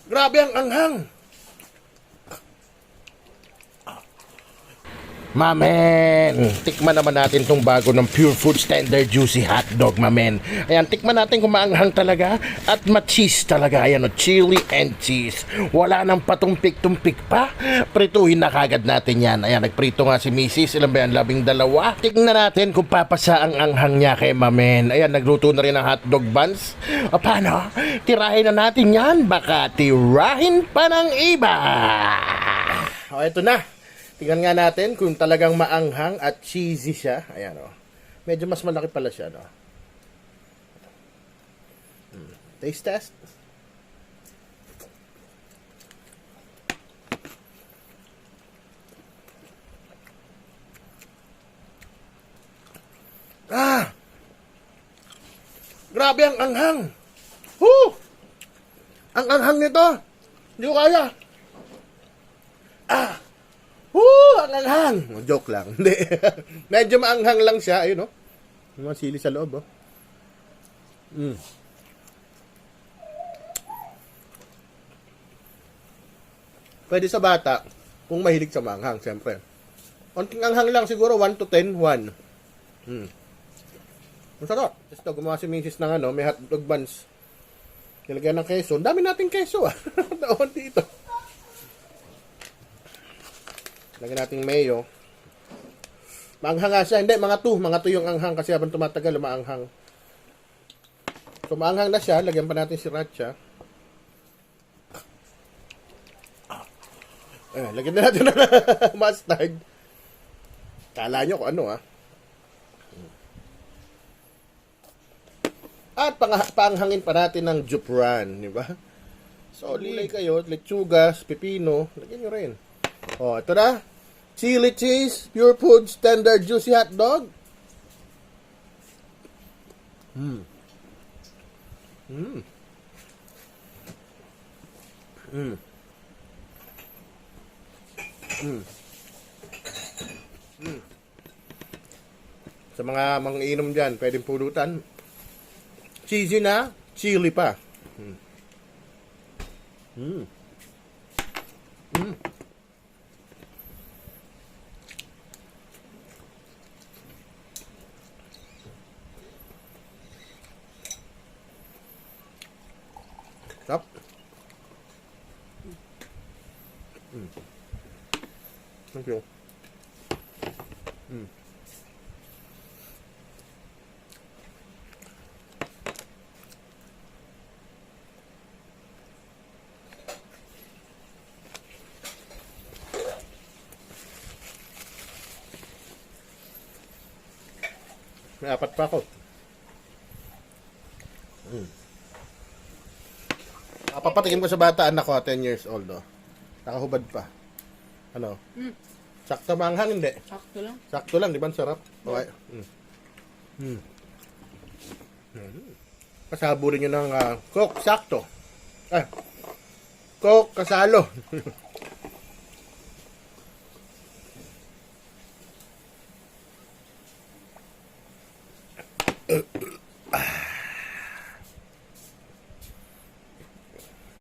Grabe ang anghang. Mamen, tikman naman natin tong bago ng Pure Food Standard Juicy Hotdog, mamen. Ayan, tikman natin kung maanghang talaga at ma-cheese talaga. Ayan, o, chili and cheese. Wala nang patumpik-tumpik pa. Prituhin na kagad natin yan. Ayan, nagprito nga si Mrs. Ilan ba yan? 12. Tignan natin kung papasa ang anghang niya kay mamen. Ayan, nagluto na rin ng hotdog buns. O, paano? Tirahin na natin yan. Baka tirahin pa ng iba. O, eto na. Tingnan nga natin kung talagang maanghang at cheesy siya. Ayan, o. Medyo mas malaki pala siya, no? Taste test. Ah! Grabe ang anghang! Woo! Ang anghang nito! Hindi ko kaya! Ah! Ang anghang! Oh, joke lang. Hindi. Medyo maanghang lang siya. Ayun, oh. May mga sili sa loob, oh. Pwede sa bata, kung mahilig sa maanghang, siyempre. Konting anghang lang siguro, 1 to 10, 1. Masarap. Ito, gumawa si Mrs. ng may hotdog buns. Nilagyan ng keso. Dami nating keso, ah. Daon dito. Lagyan natin mayo. Maanghang nga siya. Hindi, mga 2. Mga 2 yung anghang kasi habang tumatagal, maanghang. So, maanghang na siya. Lagyan pa natin sriracha. Lagyan na natin ng mustard. Kala nyo kung ano, ha. At paanghangin pa natin ng jupran, di ba? So, lilay kayo, lechugas, pipino. Lagyan nyo rin. Oh, ito na. Chili cheese, Pure Food Standard Juicy Hotdog. Sa mga mangiinom dyan, pwedeng pulutan. Cheesy na, chili pa. Stop. Thank you. May 4 pa ako. Papatikim ko sa bata, anak ko, 10 years old, oh. Nakahubad pa. Ano? Sakto maanghang, hindi? Sakto lang. Sakto lang, di ba? Sarap. Okay. Pasaburin nyo ng Coke, sakto. Coke, kasalo.